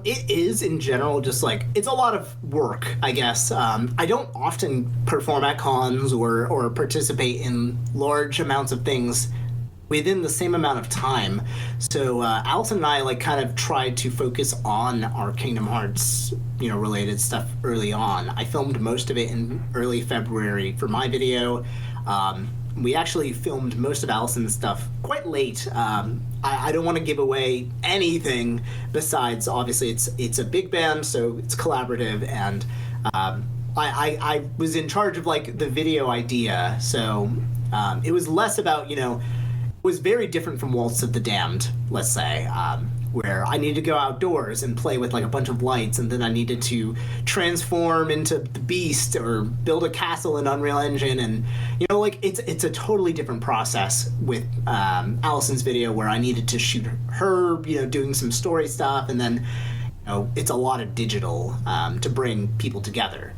It is in general just like it's a lot of work, I guess. I don't often perform at cons or participate in large amounts of things within the same amount of time. So Allison and I like kind of tried to focus on our Kingdom Hearts, related stuff early on. I filmed most of it in early February for my video. We actually filmed most of Allison's stuff quite late. I don't want to give away anything besides, obviously, it's a big band, so it's collaborative, and I was in charge of like the video idea, so it was less about, it was very different from Waltz of the Damned, let's say, where I needed to go outdoors and play with like a bunch of lights, and then I needed to transform into the Beast or build a castle in Unreal Engine, and it's a totally different process with Allison's video, where I needed to shoot her, doing some story stuff, and then it's a lot of digital to bring people together.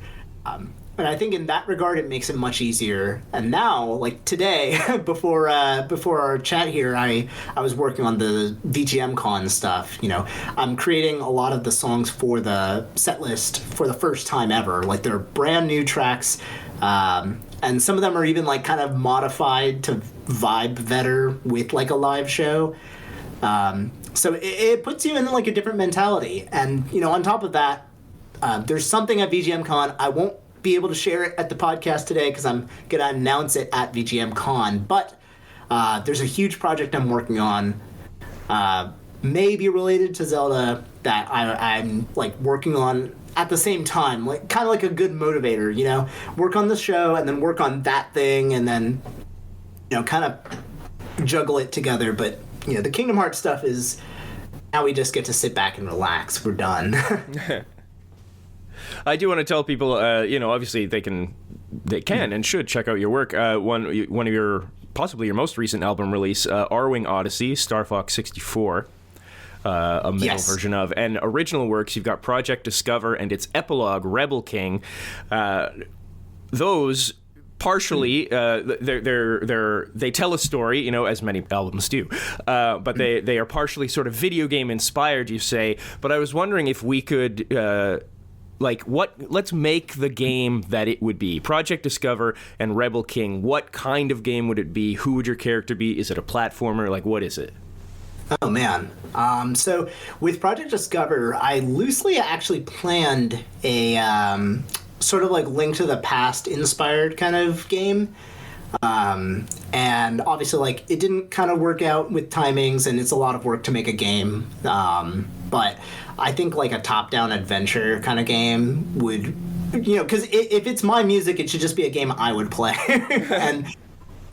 And I think in that regard, it makes it much easier. And now, like today, before our chat here, I was working on the VGM Con stuff. I'm creating a lot of the songs for the set list for the first time ever. Like they're brand new tracks, and some of them are even like kind of modified to vibe better with like a live show. So it puts you in like a different mentality. And on top of that, there's something at VGM Con. I won't be able to share it at the podcast today because I'm going to announce it at VGM Con, but there's a huge project I'm working on, maybe related to Zelda, that I'm like working on at the same time, like kind of like a good motivator, work on the show and then work on that thing and then, kind of juggle it together. But, the Kingdom Hearts stuff is now we just get to sit back and relax. We're done. I do want to tell people, obviously they can and should check out your work. One of your, possibly your most recent album release, Arwing Odyssey, Star Fox 64, a metal version of, and original works. You've got Project Discover and its epilogue, Rebel King. Those partially, they tell a story, as many albums do, but they are partially sort of video game inspired, you say. But I was wondering if we could. Let's make the game that it would be. Project Discover and Rebel King, what kind of game would it be? Who would your character be? Is it a platformer? Like, what is it? Oh man. So with Project Discover, I loosely actually planned a sort of like Link to the Past inspired kind of game. And obviously, like, it didn't kind of work out with timings, and it's a lot of work to make a game. But I think like a top-down adventure kind of game would, because if it's my music, it should just be a game I would play. And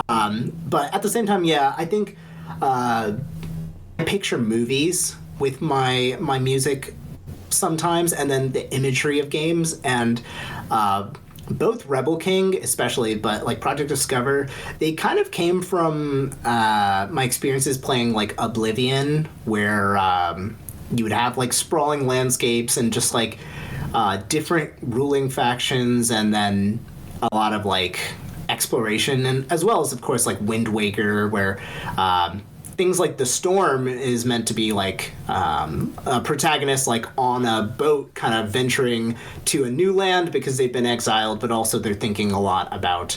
but at the same time, yeah, I think I picture movies with my music sometimes, and then the imagery of games, and both Rebel King especially, but like Project Discover, they kind of came from my experiences playing like Oblivion, where you would have like sprawling landscapes and just like different ruling factions, and then a lot of like exploration, and as well as of course like Wind Waker, where things like the Storm is meant to be like a protagonist like on a boat kind of venturing to a new land because they've been exiled, but also they're thinking a lot about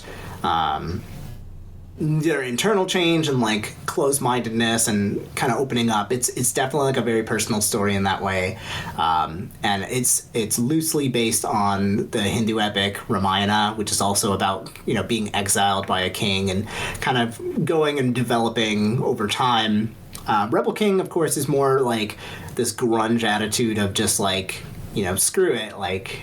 their internal change and like closed-mindedness and kind of opening up. It's definitely like a very personal story in that way, and it's loosely based on the Hindu epic Ramayana, which is also about being exiled by a king and kind of going and developing over time. Rebel King, of course, is more like this grunge attitude of just like screw it, like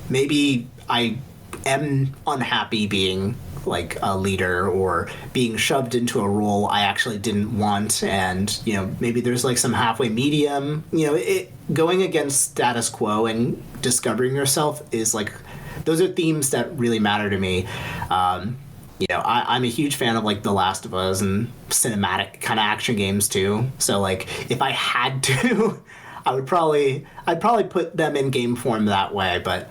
maybe I am unhappy being like a leader or being shoved into a role I actually didn't want, and maybe there's like some halfway medium. Going against status quo and discovering yourself is like, those are themes that really matter to me. I'm a huge fan of like The Last of Us and cinematic kind of action games too, so like if I had to I'd probably put them in game form that way, but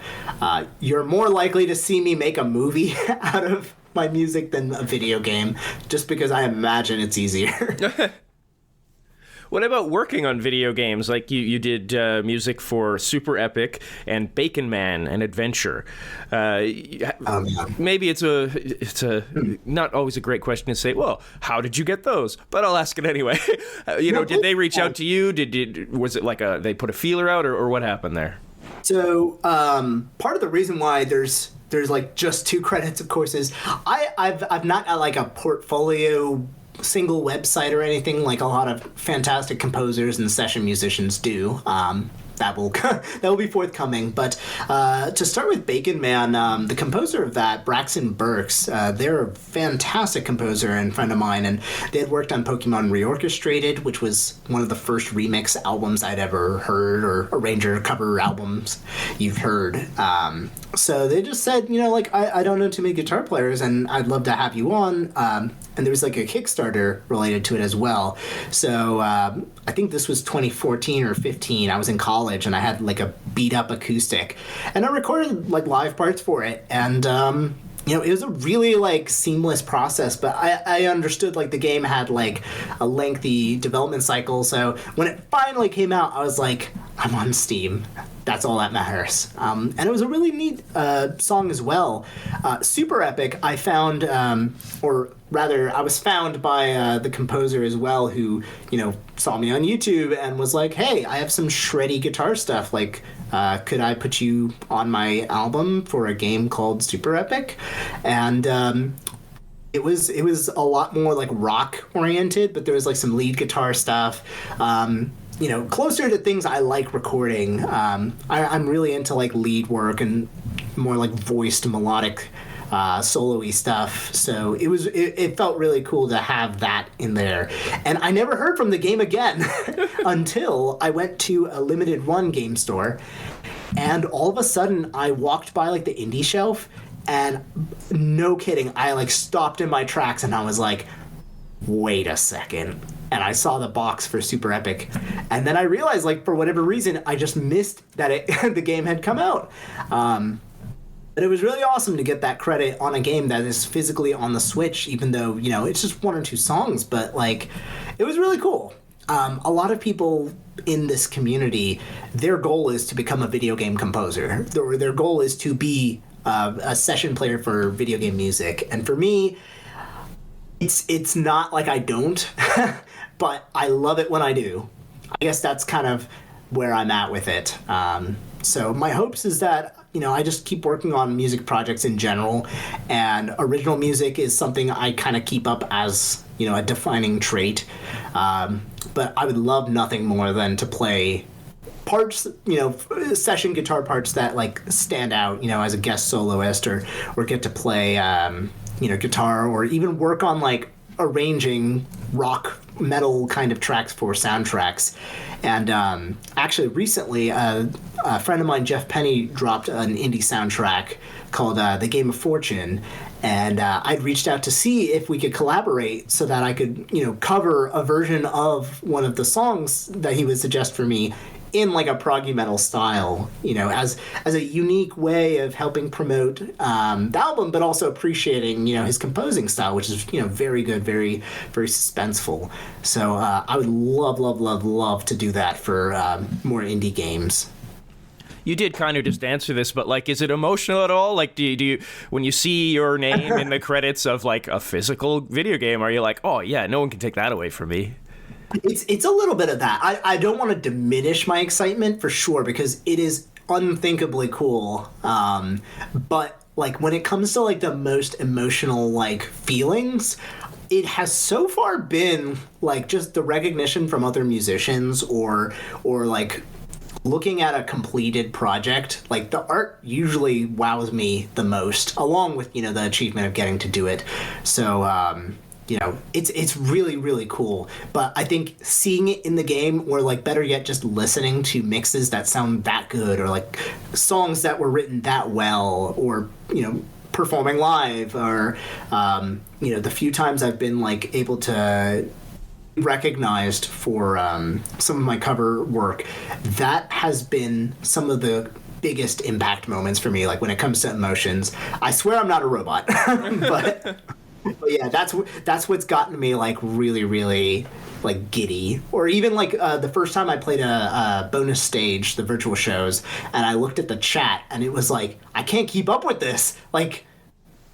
you're more likely to see me make a movie out of my music than a video game, just because I imagine it's easier. What about working on video games? Like you did music for Super Epic and Bacon Man and Adventure. Maybe it's a not always a great question to say, well, how did you get those? But I'll ask it anyway. Did they reach out to you? Was it like they put a feeler out, or what happened there? So part of the reason why there's like just 2 credits, of course, is I've not got like a portfolio single website or anything like a lot of fantastic composers and session musicians do. That will be forthcoming. But to start with Bacon Man, the composer of that, Braxton Burks, they're a fantastic composer and friend of mine, and they had worked on Pokemon Reorchestrated, which was one of the first remix albums I'd ever heard, or arranger cover albums you've heard. So they just said, I don't know too many guitar players, and I'd love to have you on. And there was like a Kickstarter related to it as well. So I think this was 2014 or 15. I was in college and I had like a beat up acoustic, and I recorded like live parts for it. And it was a really like seamless process, but I understood like the game had like a lengthy development cycle. So when it finally came out, I was like, I'm on Steam. That's all that matters. And it was a really neat song as well. Super Epic, I found, or rather, I was found by the composer as well, who, saw me on YouTube and was like, hey, I have some shreddy guitar stuff. Like, could I put you on my album for a game called Super Epic? And it was a lot more like rock oriented, but there was like some lead guitar stuff. Closer to things I like recording. I'm really into like lead work and more like voiced melodic solo-y stuff. So it felt really cool to have that in there. And I never heard from the game again until I went to a limited run game store, and all of a sudden I walked by like the indie shelf, and no kidding, I like stopped in my tracks and I was like, wait a second. And I saw the box for Super Epic, and then I realized, like, for whatever reason, I just missed that the game had come out. But it was really awesome to get that credit on a game that is physically on the Switch, even though, it's just 1 or 2 songs. But, like, it was really cool. A lot of people in this community, their goal is to become a video game composer, or their goal is to be a session player for video game music. And for me, It's not like I don't, but I love it when I do. I guess that's kind of where I'm at with it. So my hopes is that, I just keep working on music projects in general, and original music is something I kind of keep up as, a defining trait. But I would love nothing more than to play parts, session guitar parts that like stand out, as a guest soloist, or get to play, guitar, or even work on like arranging rock metal kind of tracks for soundtracks. And actually recently, a friend of mine, Jeff Penny, dropped an indie soundtrack called The Game of Fortune. And I'd reached out to see if we could collaborate so that I could, cover a version of one of the songs that he would suggest for me in like a proggy metal style, as a unique way of helping promote the album, but also appreciating, his composing style, which is, very good, very, very suspenseful. So I would love to do that for more indie games. You did kind of just answer this, but like, is it emotional at all? Like, do you when you see your name in the credits of like a physical video game, are you like, oh yeah, no one can take that away from me? It's a little bit of that. I don't want to diminish my excitement for sure, because it is unthinkably cool. But like when it comes to like the most emotional like feelings, it has so far been like just the recognition from other musicians, or like looking at a completed project. Like the art usually wows me the most, along with, the achievement of getting to do it. So, it's really, really cool. But I think seeing it in the game, or like better yet, just listening to mixes that sound that good, or like songs that were written that well, or, performing live, or, the few times I've been like able to recognized for some of my cover work, that has been some of the biggest impact moments for me, like when it comes to emotions. I swear I'm not a robot. but yeah, that's what's gotten me like really, really like giddy. Or even like the first time I played a bonus stage, the virtual shows, and I looked at the chat and it was like, I can't keep up with this, like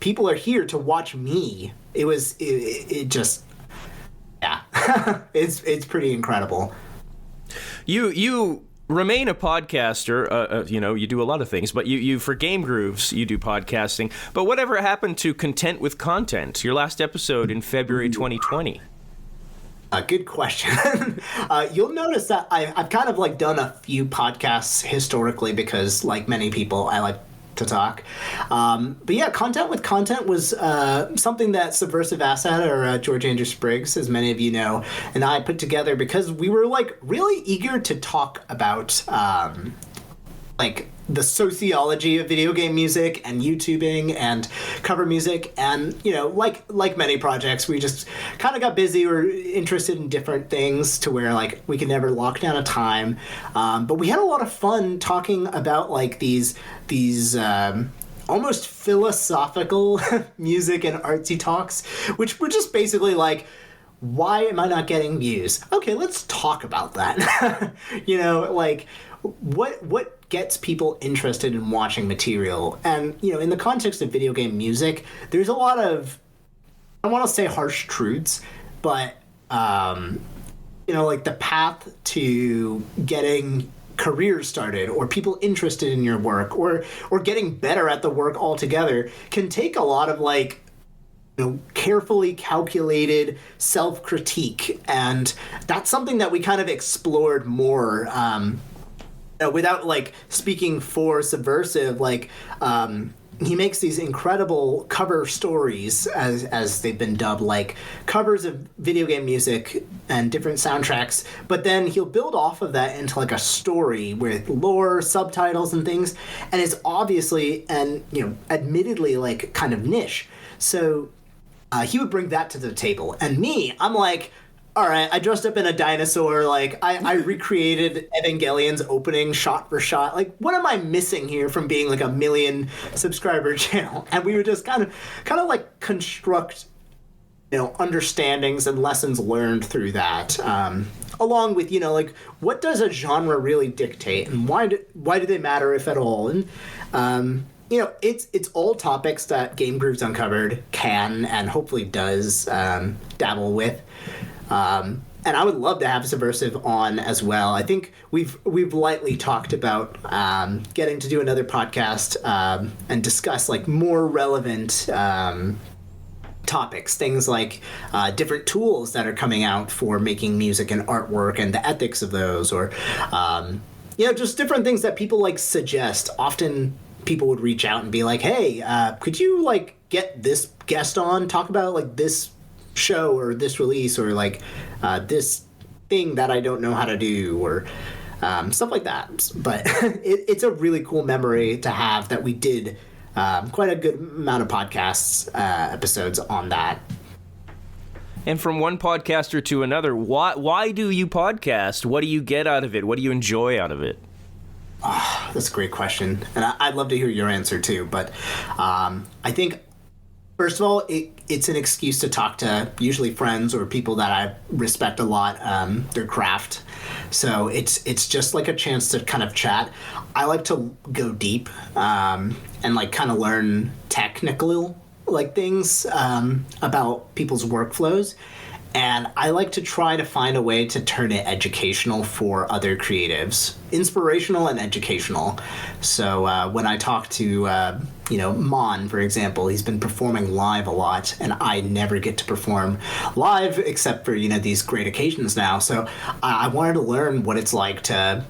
people are here to watch me. It just, yeah. it's pretty incredible. You remain a podcaster. You do a lot of things, but you for Game Grooves, you do podcasting. But whatever happened to Content with Content? Your last episode in February 2020. Good question. You'll notice that I've kind of like done a few podcasts historically, because like many people, I like to talk. But yeah, Content with Content was something that Subversive Asset, or George Andrew Spriggs, as many of you know, and I put together because we were like really eager to talk about like the sociology of video game music and YouTubing and cover music. And, like many projects, we just kind of got busy or interested in different things to where like we could never lock down a time. But we had a lot of fun talking about like these almost philosophical music and artsy talks, which were just basically like, why am I not getting views? Okay, let's talk about that. Like what gets people interested in watching material. And, in the context of video game music, there's a lot of, I don't want to say harsh truths, but, like the path to getting careers started, or people interested in your work, or getting better at the work altogether, can take a lot of like, carefully calculated self-critique. And that's something that we kind of explored more, without like speaking for Subversive. Like he makes these incredible cover stories, as they've been dubbed, like covers of video game music and different soundtracks, but then he'll build off of that into like a story with lore, subtitles, and things. And it's obviously and admittedly like kind of niche. So he would bring that to the table. And me, I'm like, all right, I dressed up in a dinosaur. Like, I recreated Evangelion's opening shot for shot. Like, what am I missing here from being like a 1 million subscriber channel? And we would just kind of like construct, understandings and lessons learned through that. Along with, like, what does a genre really dictate, and why do they matter, if at all? And it's all topics that Game Grooves Uncovered can and hopefully does dabble with. And I would love to have Subversive on as well. I think we've lightly talked about getting to do another podcast and discuss like more relevant topics, things like different tools that are coming out for making music and artwork and the ethics of those, or just different things that people like suggest. Often people would reach out and be like, hey, could you like get this guest on, talk about like this show or this release or like this thing that I don't know how to do, or stuff like that. But it's a really cool memory to have that we did quite a good amount of podcasts episodes on that. And from one podcaster to another, why do you podcast? What do you get out of it? What do you enjoy out of it? Oh, that's a great question, and I'd love to hear your answer too. But I think, first of all, it's an excuse to talk to usually friends or people that I respect a lot, their craft. So it's just like a chance to kind of chat. I like to go deep and like kind of learn technical like things about people's workflows. And I like to try to find a way to turn it educational for other creatives, inspirational and educational. So when I talk to, Mon, for example, he's been performing live a lot, and I never get to perform live except for, these great occasions now. So I wanted to learn what it's like to,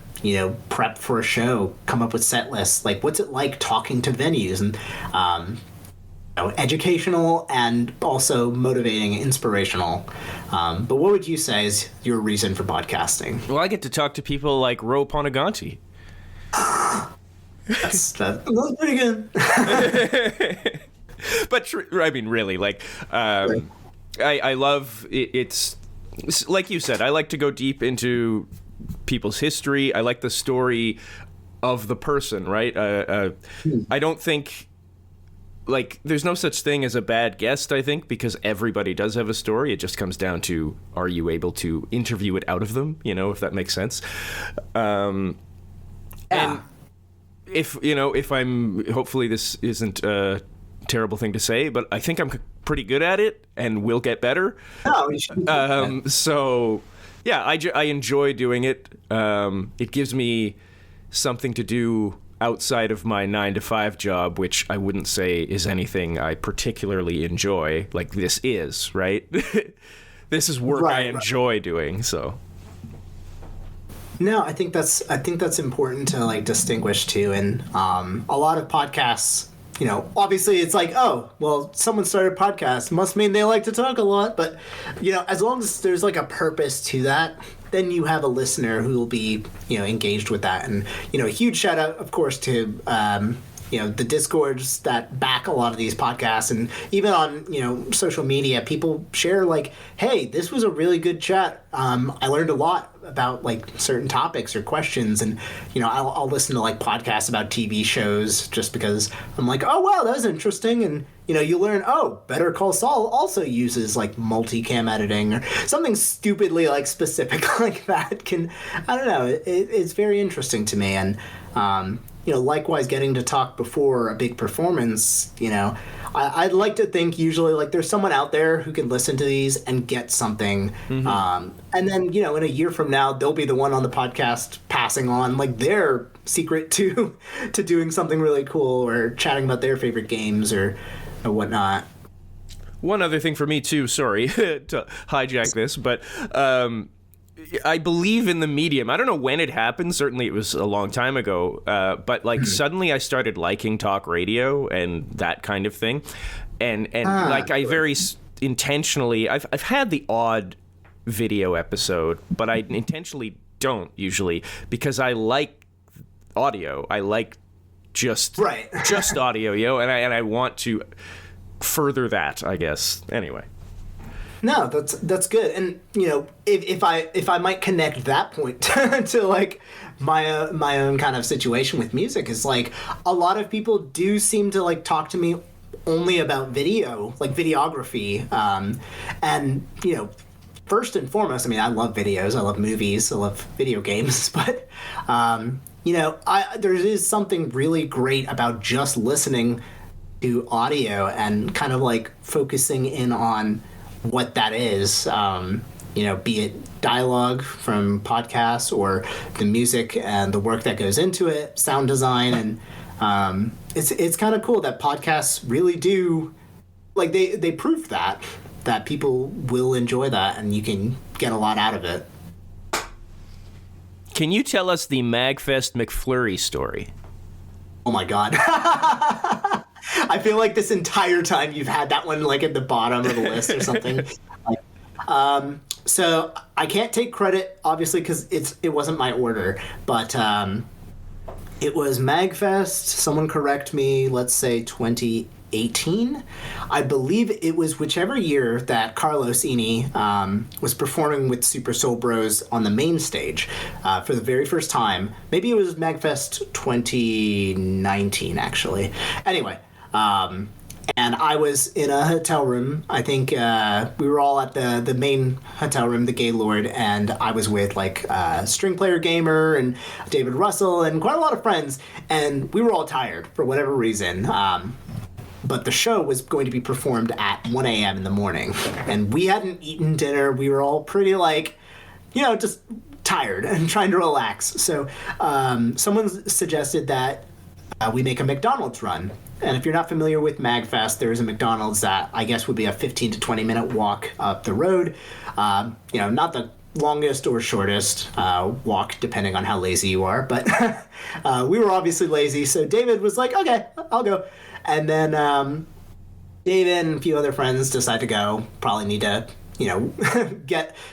prep for a show, come up with set lists. Like, what's it like talking to venues, and educational and also motivating, inspirational. But what would you say is your reason for podcasting? Well, I get to talk to people like Panuganti. That's pretty good. But I mean, really, like, I love it. It's like you said, I like to go deep into people's history. I like the story of the person, right? I don't think, like, there's no such thing as a bad guest, I think, because everybody does have a story. It just comes down to, are you able to interview it out of them, if that makes sense. And if I'm, hopefully this isn't a terrible thing to say, but I think I'm pretty good at it and will get better. Oh, you should. So, yeah, I enjoy doing it. It gives me something to do outside of my 9-to-5 job, which I wouldn't say is anything I particularly enjoy, like this is, right? This is work I enjoy doing, so. No, I think that's important to like distinguish too. And a lot of podcasts, obviously it's like, oh, well, someone started a podcast, must mean they like to talk a lot. But, as long as there's like a purpose to that, then you have a listener who will be, engaged with that. And, a huge shout out, of course, to, the Discords that back a lot of these podcasts, and even on, social media, people share like, hey, this was a really good chat. I learned a lot about like certain topics or questions, and, I'll listen to like podcasts about TV shows just because I'm like, oh, wow, that was interesting. And, you learn, oh, Better Call Saul also uses like multicam editing or something stupidly like specific like that. I don't know, it's very interesting to me. And, likewise, getting to talk before a big performance, I'd like to think usually like there's someone out there who can listen to these and get something. Mm-hmm. And then, in a year from now, they'll be the one on the podcast passing on like their secret to doing something really cool or chatting about their favorite games or whatnot. One other thing for me too, sorry to hijack this, but I believe in the medium. I don't know when it happened. Certainly it was a long time ago. But like suddenly I started liking talk radio and that kind of thing. And like I very intentionally, I've had the odd video episode, but I intentionally don't usually because I like audio. I like just audio, and I want to further that, I guess. Anyway. No, that's good. And if I might connect that point to like my own kind of situation with music, is like a lot of people do seem to like talk to me only about video, like videography, and first and foremost, I mean, I love videos, I love movies, I love video games, but there is something really great about just listening to audio and kind of like focusing in on what that is. Be it dialogue from podcasts or the music and the work that goes into it, sound design, and it's kind of cool that podcasts really do, like they proved that people will enjoy that and you can get a lot out of it. Can you tell us the MagFest McFlurry story? Oh my God. I feel like this entire time you've had that one like at the bottom of the list or something. So I can't take credit, obviously, because it wasn't my order, but it was MagFest. Someone correct me. Let's say 2018. I believe it was whichever year that Carlos Eni was performing with Super Soul Bros on the main stage for the very first time. Maybe it was MagFest 2019, actually. Anyway. And I was in a hotel room. I think we were all at the main hotel room, the Gaylord, and I was with like String Player Gamer and David Russell and quite a lot of friends. And we were all tired for whatever reason. But the show was going to be performed at 1 a.m. in the morning. And we hadn't eaten dinner. We were all pretty like, just tired and trying to relax. So someone suggested that we make a McDonald's run. And if you're not familiar with MagFest, there is a McDonald's that I guess would be a 15 to 20 minute walk up the road. Not the longest or shortest walk, depending on how lazy you are. But we were obviously lazy. So David was like, okay, I'll go. And then David and a few other friends decide to go. Probably need to,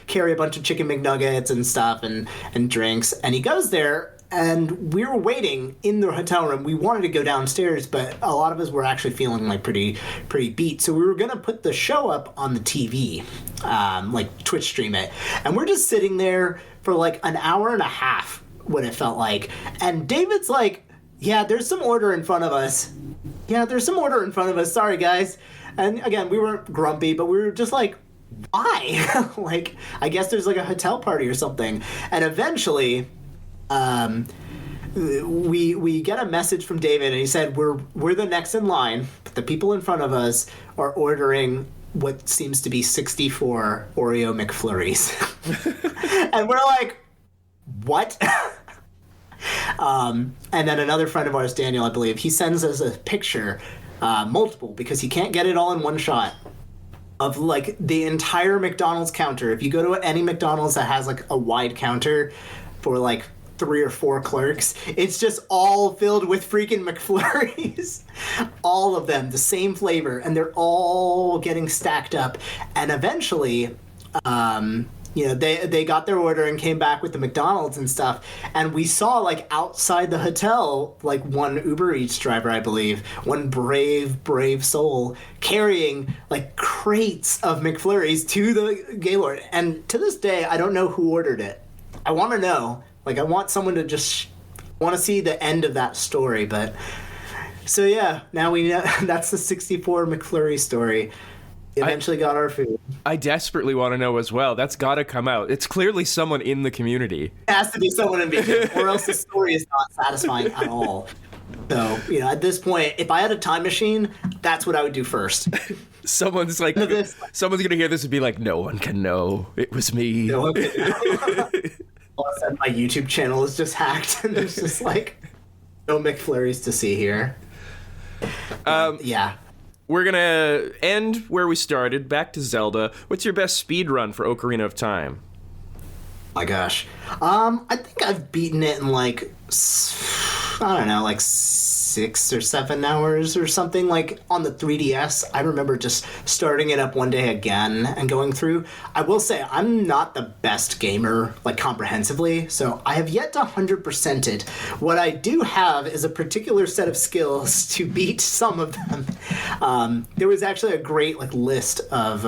carry a bunch of chicken McNuggets and stuff and drinks. And he goes there. And we were waiting in the hotel room. We wanted to go downstairs, but a lot of us were actually feeling like pretty beat. So we were going to put the show up on the TV, like Twitch stream it. And we're just sitting there for like an hour and a half, what it felt like. And David's like, yeah, there's some order in front of us. Sorry, guys. And again, we weren't grumpy, but we were just like, why? Like, I guess there's like a hotel party or something. And eventually... we get a message from David, and he said we're the next in line, but the people in front of us are ordering what seems to be 64 Oreo McFlurries. And we're like, what? And then another friend of ours, Daniel, I believe, he sends us a picture, multiple, because he can't get it all in one shot, of like the entire McDonald's counter. If you go to any McDonald's that has like a wide counter for like 3 or 4 clerks, it's just all filled with freaking McFlurries. All of them, the same flavor, and they're all getting stacked up. And eventually, they got their order and came back with the McDonald's and stuff. And we saw like outside the hotel, like one Uber Eats driver, I believe, one brave soul carrying like crates of McFlurries to the Gaylord. And to this day, I don't know who ordered it. I want to know. Like, I want someone to just want to see the end of that story. But so, yeah, now we know that's the 64 McFlurry story. Eventually got our food. I desperately want to know as well. That's got to come out. It's clearly someone in the community. It has to be someone in the or else the story is not satisfying at all. So, at this point, if I had a time machine, that's what I would do first. Someone's going to hear this and be like, no one can know. It was me. No one can know. All of a sudden, my YouTube channel is just hacked, and there's just like no McFlurries to see here. Yeah. We're going to end where we started, back to Zelda. What's your best speed run for Ocarina of Time? My gosh. I think I've beaten it in like, I don't know, like 6 or 7 hours or something, like on the 3DS. I remember just starting it up one day again and going through. I will say I'm not the best gamer, like comprehensively, so I have yet to 100% it. What I do have is a particular set of skills to beat some of them. There was actually a great like list of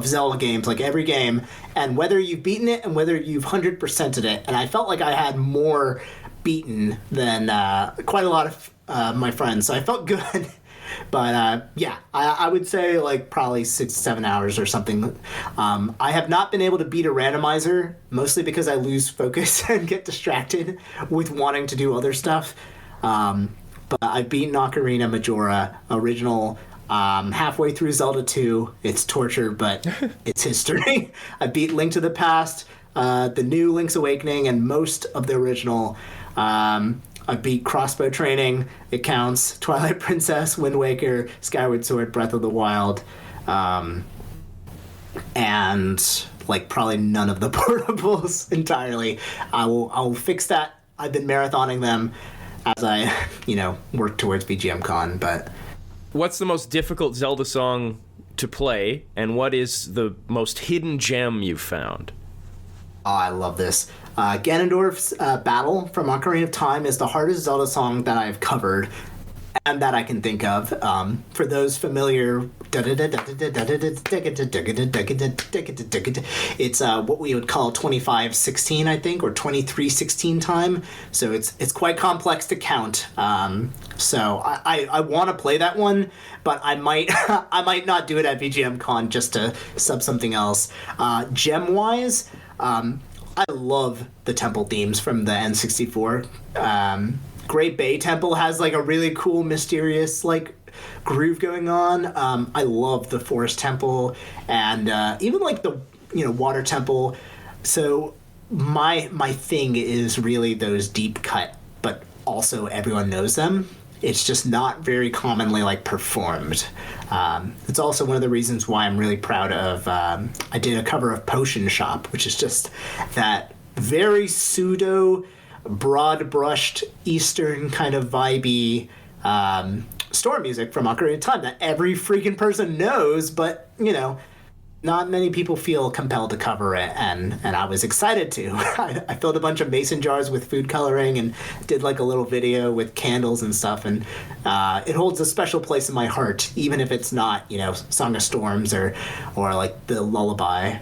Zelda games, like every game, and whether you've beaten it and whether you've 100%ed it. And I felt like I had more beaten than quite a lot of my friends, so I felt good. But yeah, I would say like probably 6-7 hours or something. I have not been able to beat a randomizer, mostly because I lose focus and get distracted with wanting to do other stuff. But I've beaten Ocarina, Majora, original, halfway through Zelda 2. It's torture, but it's history. I beat Link to the Past, the new Link's Awakening, and most of the original. I beat Crossbow Training. It counts. Twilight Princess, Wind Waker, Skyward Sword, Breath of the Wild, and like probably none of the portables entirely. I will fix that. I've been marathoning them as I, work towards VGM Con. But what's the most difficult Zelda song to play, and what is the most hidden gem you've found? Oh, I love this. Ganondorf's Battle from Ocarina of Time is the hardest Zelda song that I've covered and that I can think of. For those familiar, it's what we would call 25/16, I think, or 23/16 time. So it's quite complex to count. So I want to play that one, but I might I might not do it at VGM Con just to sub something else. Gem wise. I love the temple themes from the N64. Great Bay Temple has like a really cool, mysterious like groove going on. I love the Forest Temple and even like the Water Temple. So my thing is really those deep cut, but also everyone knows them. It's just not very commonly like performed. It's also one of the reasons why I'm really proud of. I did a cover of Potion Shop, which is just that very pseudo, broad-brushed Eastern kind of vibey store music from Ocarina of Time that every freaking person knows, but not many people feel compelled to cover it, and I was excited to. I filled a bunch of mason jars with food coloring and did like a little video with candles and stuff, and it holds a special place in my heart, even if it's not, Song of Storms or like the Lullaby.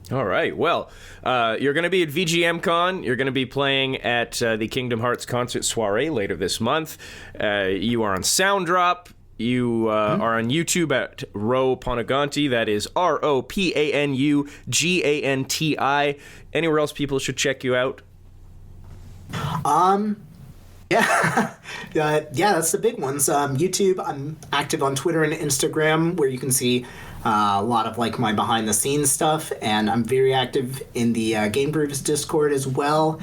All right. Well, you're going to be at VGM Con. You're going to be playing at the Kingdom Hearts concert soiree later this month. You are on Sounddrop. You are on YouTube at Ro Panuganti. That is ROPANUGANTI. Anywhere else people should check you out? Yeah, that's the big ones. YouTube. I'm active on Twitter and Instagram, where you can see a lot of like my behind the scenes stuff, and I'm very active in the Game Grooves Discord as well.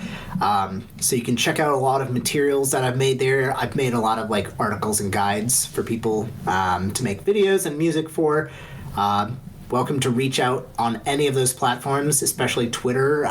So you can check out a lot of materials that I've made there. I've made a lot of like articles and guides for people to make videos and music for. Welcome to reach out on any of those platforms, especially Twitter.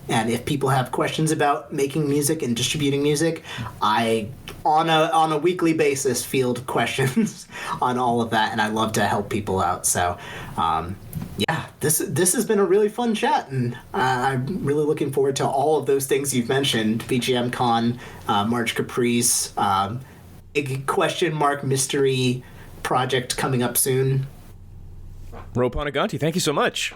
And if people have questions about making music and distributing music, I, on a weekly basis, field questions on all of that, and I love to help people out. So, yeah, this has been a really fun chat, and I'm really looking forward to all of those things you've mentioned: VGM Con, March Caprice, big question mark mystery project coming up soon. Ro Panuganti, thank you so much.